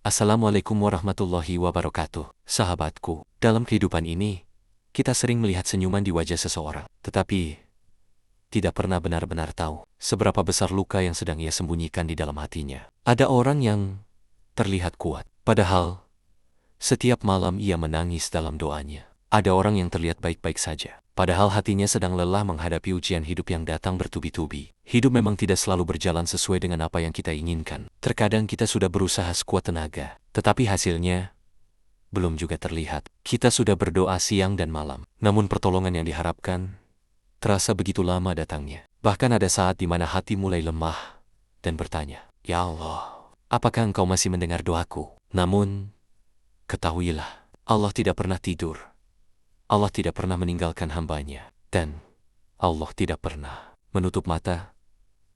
Assalamualaikum warahmatullahi wabarakatuh. Sahabatku, dalam kehidupan ini, kita sering melihat senyuman di wajah seseorang, tetapi tidak pernah benar-benar tahu seberapa besar luka yang sedang ia sembunyikan di dalam hatinya. Ada orang yang terlihat kuat, padahal setiap malam ia menangis dalam doanya. Ada orang yang terlihat baik-baik saja, padahal hatinya sedang lelah menghadapi ujian hidup yang datang bertubi-tubi. Hidup memang tidak selalu berjalan sesuai dengan apa yang kita inginkan. Terkadang kita sudah berusaha sekuat tenaga, tetapi hasilnya belum juga terlihat. Kita sudah berdoa siang dan malam, namun pertolongan yang diharapkan terasa begitu lama datangnya. Bahkan ada saat di mana hati mulai lemah dan bertanya, "Ya Allah, apakah Engkau masih mendengar doaku?" Namun, ketahuilah, Allah tidak pernah tidur. Allah tidak pernah meninggalkan hambanya, dan Allah tidak pernah menutup mata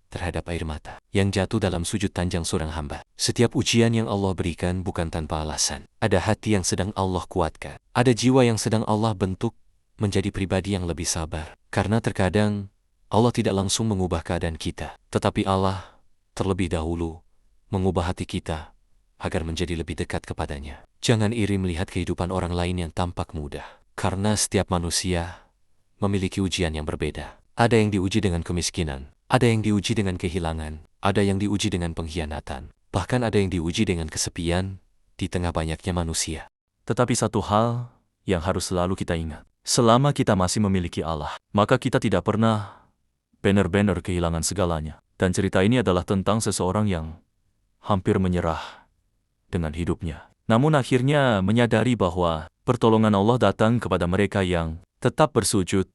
terhadap air mata yang jatuh dalam sujud tanjang seorang hamba. Setiap ujian yang Allah berikan bukan tanpa alasan. Ada hati yang sedang Allah kuatkan. Ada jiwa yang sedang Allah bentuk menjadi pribadi yang lebih sabar. Karena terkadang Allah tidak langsung mengubah keadaan kita, tetapi Allah terlebih dahulu mengubah hati kita agar menjadi lebih dekat kepadanya. Jangan iri melihat kehidupan orang lain yang tampak mudah. Karena setiap manusia memiliki ujian yang berbeda. Ada yang diuji dengan kemiskinan, ada yang diuji dengan kehilangan, ada yang diuji dengan pengkhianatan, bahkan ada yang diuji dengan kesepian di tengah banyaknya manusia. Tetapi satu hal yang harus selalu kita ingat, selama kita masih memiliki Allah, maka kita tidak pernah benar-benar kehilangan segalanya. Dan cerita ini adalah tentang seseorang yang hampir menyerah dengan hidupnya. Namun akhirnya menyadari bahwa pertolongan Allah datang kepada mereka yang tetap bersujud,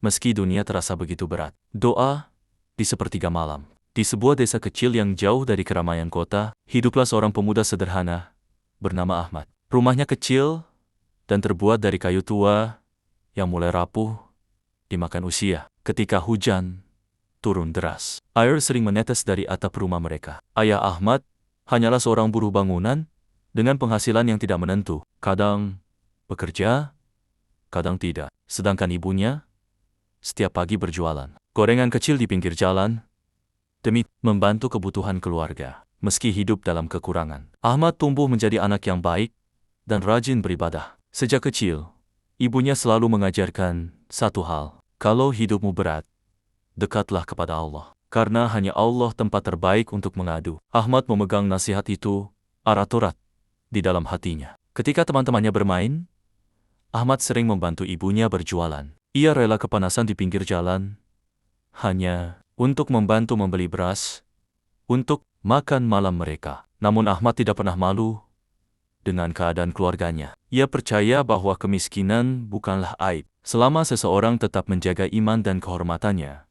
meski dunia terasa begitu berat. Doa di sepertiga malam. Di sebuah desa kecil yang jauh dari keramaian kota, hiduplah seorang pemuda sederhana bernama Ahmad. Rumahnya kecil dan terbuat dari kayu tua yang mulai rapuh dimakan usia. Ketika hujan turun deras, air sering menetes dari atap rumah mereka. Ayah Ahmad hanyalah seorang buruh bangunan dengan penghasilan yang tidak menentu. Kadang bekerja, kadang tidak. Sedangkan ibunya setiap pagi berjualan gorengan kecil di pinggir jalan demi membantu kebutuhan keluarga. Meski hidup dalam kekurangan, Ahmad tumbuh menjadi anak yang baik dan rajin beribadah. Sejak kecil, ibunya selalu mengajarkan satu hal, kalau hidupmu berat, dekatlah kepada Allah. Karena hanya Allah tempat terbaik untuk mengadu. Ahmad memegang nasihat itu erat-erat di dalam hatinya. Ketika teman-temannya bermain, Ahmad sering membantu ibunya berjualan. Ia rela kepanasan di pinggir jalan hanya untuk membantu membeli beras untuk makan malam mereka. Namun Ahmad tidak pernah malu dengan keadaan keluarganya. Ia percaya bahwa kemiskinan bukanlah aib. Selama seseorang tetap menjaga iman dan kehormatannya,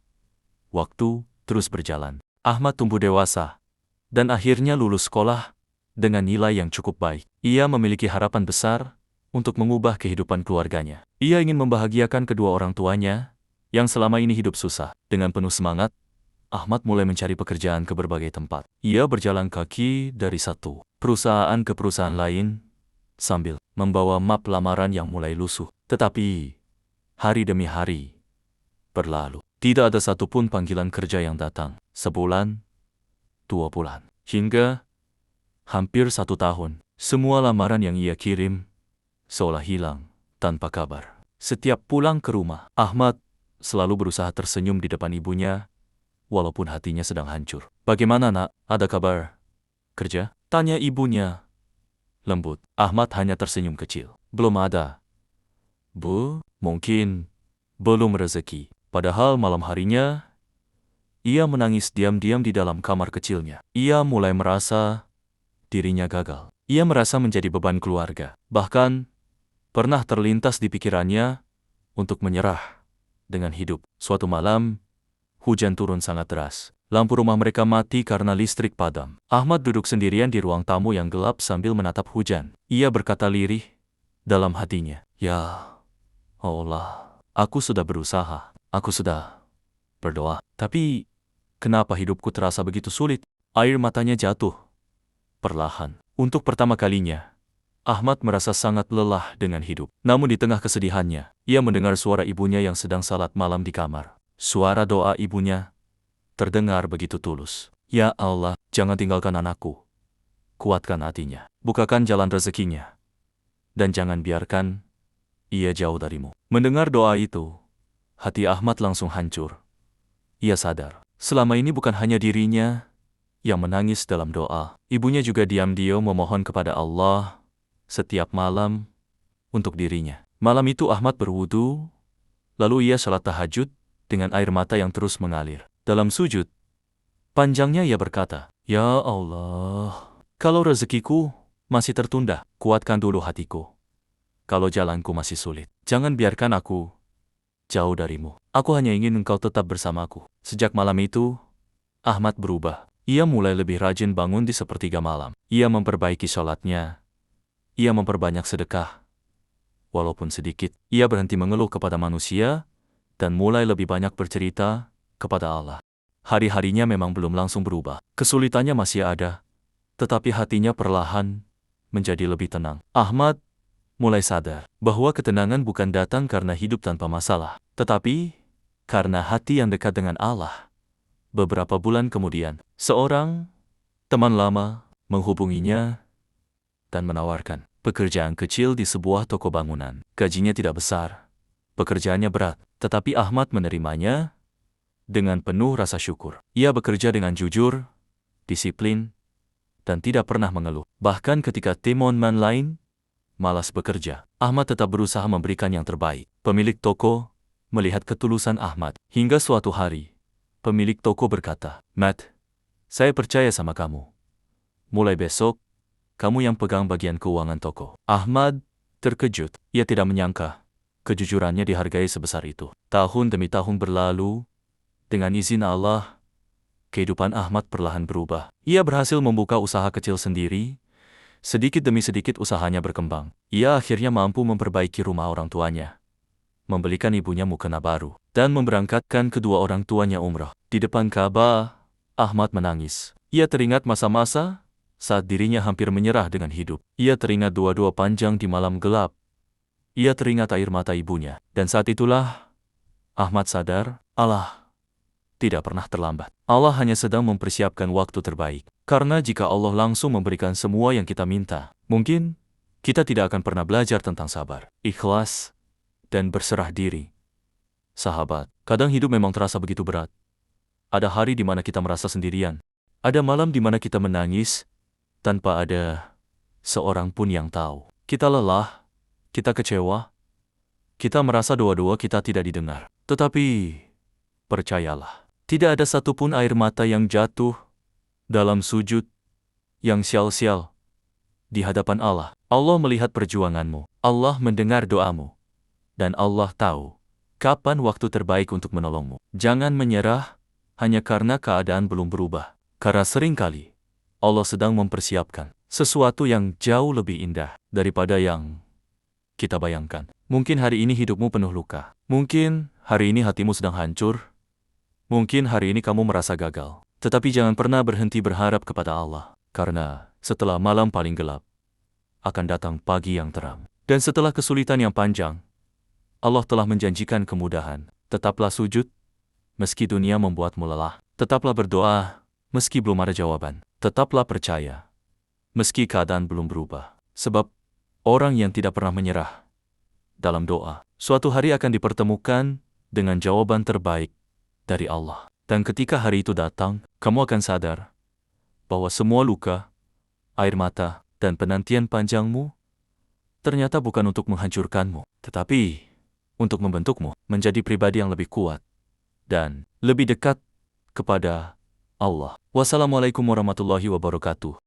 waktu terus berjalan. Ahmad tumbuh dewasa dan akhirnya lulus sekolah dengan nilai yang cukup baik. Ia memiliki harapan besar untuk mengubah kehidupan keluarganya. Ia ingin membahagiakan kedua orang tuanya yang selama ini hidup susah. Dengan penuh semangat, Ahmad mulai mencari pekerjaan ke berbagai tempat. Ia berjalan kaki dari satu perusahaan ke perusahaan lain sambil membawa map lamaran yang mulai lusuh. Tetapi hari demi hari berlalu. Tidak ada satupun panggilan kerja yang datang. Sebulan, 2 bulan, hingga hampir 1 tahun. Semua lamaran yang ia kirim seolah hilang tanpa kabar. Setiap pulang ke rumah, Ahmad selalu berusaha tersenyum di depan ibunya, walaupun hatinya sedang hancur. "Bagaimana, nak? Ada kabar kerja?" tanya ibunya lembut. Ahmad hanya tersenyum kecil. "Belum ada, Bu. Mungkin belum rezeki." Padahal malam harinya, ia menangis diam-diam di dalam kamar kecilnya. Ia mulai merasa dirinya gagal. Ia merasa menjadi beban keluarga. Bahkan, pernah terlintas di pikirannya untuk menyerah dengan hidup. Suatu malam, hujan turun sangat deras. Lampu rumah mereka mati karena listrik padam. Ahmad duduk sendirian di ruang tamu yang gelap sambil menatap hujan. Ia berkata lirih dalam hatinya, "Ya Allah, aku sudah berusaha. Aku sudah berdoa. Tapi kenapa hidupku terasa begitu sulit?" Air matanya jatuh perlahan. Untuk pertama kalinya, Ahmad merasa sangat lelah dengan hidup. Namun di tengah kesedihannya, ia mendengar suara ibunya yang sedang salat malam di kamar. Suara doa ibunya terdengar begitu tulus. "Ya Allah, jangan tinggalkan anakku. kuatkan hatinya, bukakan jalan rezekinya, dan jangan biarkan ia jauh darimu. Mendengar doa itu, hati Ahmad langsung hancur. Ia sadar, selama ini bukan hanya dirinya yang menangis dalam doa. Ibunya juga diam-diam memohon kepada Allah setiap malam untuk dirinya. Malam itu Ahmad berwudu, lalu ia salat tahajud dengan air mata yang terus mengalir. Dalam sujud panjangnya ia berkata, "Ya Allah, kalau rezekiku masih tertunda, kuatkan dulu hatiku. Kalau jalanku masih sulit, jangan biarkan aku jauh darimu. Aku hanya ingin engkau tetap bersamaku." Sejak malam itu, Ahmad berubah. Ia mulai lebih rajin bangun di sepertiga malam. Ia memperbaiki sholatnya. Ia memperbanyak sedekah. Walaupun sedikit, ia berhenti mengeluh kepada manusia dan mulai lebih banyak bercerita kepada Allah. Hari-harinya memang belum langsung berubah. Kesulitannya masih ada, tetapi hatinya perlahan menjadi lebih tenang. Ahmad mulai sadar bahwa ketenangan bukan datang karena hidup tanpa masalah, tetapi karena hati yang dekat dengan Allah. Beberapa bulan kemudian, seorang teman lama menghubunginya dan menawarkan pekerjaan kecil di sebuah toko bangunan. Gajinya tidak besar, pekerjaannya berat, tetapi Ahmad menerimanya dengan penuh rasa syukur. Ia bekerja dengan jujur, disiplin, dan tidak pernah mengeluh. Bahkan ketika teman-teman lain malas bekerja, Ahmad tetap berusaha memberikan yang terbaik. Pemilik toko melihat ketulusan Ahmad. Hingga suatu hari, pemilik toko berkata, "Matt, saya percaya sama kamu. Mulai besok, kamu yang pegang bagian keuangan toko." Ahmad terkejut. Ia tidak menyangka kejujurannya dihargai sebesar itu. Tahun demi tahun berlalu. Dengan izin Allah, kehidupan Ahmad perlahan berubah. Ia berhasil membuka usaha kecil sendiri. Sedikit demi sedikit usahanya berkembang. Ia akhirnya mampu memperbaiki rumah orang tuanya, membelikan ibunya mukena baru, dan memberangkatkan kedua orang tuanya umrah. Di depan Ka'bah, Ahmad menangis. Ia teringat masa-masa saat dirinya hampir menyerah dengan hidup. Ia teringat doa-doa panjang di malam gelap. Ia teringat air mata ibunya. Dan saat itulah Ahmad sadar, Allah tidak pernah terlambat. Allah hanya sedang mempersiapkan waktu terbaik. Karena jika Allah langsung memberikan semua yang kita minta, mungkin kita tidak akan pernah belajar tentang sabar, ikhlas, dan berserah diri. Sahabat, kadang hidup memang terasa begitu berat. Ada hari di mana kita merasa sendirian. Ada malam di mana kita menangis tanpa ada seorang pun yang tahu. Kita lelah, kita kecewa, kita merasa doa-doa kita tidak didengar. Tetapi percayalah, tidak ada satupun air mata yang jatuh dalam sujud yang sia-sia di hadapan Allah. Allah melihat perjuanganmu, Allah mendengar doamu, dan Allah tahu kapan waktu terbaik untuk menolongmu. Jangan menyerah hanya karena keadaan belum berubah. Karena seringkali Allah sedang mempersiapkan sesuatu yang jauh lebih indah daripada yang kita bayangkan. Mungkin hari ini hidupmu penuh luka. Mungkin hari ini hatimu sedang hancur. Mungkin hari ini kamu merasa gagal. Tetapi jangan pernah berhenti berharap kepada Allah. Karena setelah malam paling gelap, akan datang pagi yang terang. Dan setelah kesulitan yang panjang, Allah telah menjanjikan kemudahan. Tetaplah sujud, meski dunia membuatmu lelah. Tetaplah berdoa, meski belum ada jawaban. Tetaplah percaya, meski keadaan belum berubah. Sebab, orang yang tidak pernah menyerah dalam doa, suatu hari akan dipertemukan dengan jawaban terbaik dari Allah. Dan ketika hari itu datang, kamu akan sadar bahwa semua luka, air mata, dan penantian panjangmu ternyata bukan untuk menghancurkanmu, tetapi untuk membentukmu menjadi pribadi yang lebih kuat dan lebih dekat kepada Allah. Wassalamualaikum warahmatullahi wabarakatuh.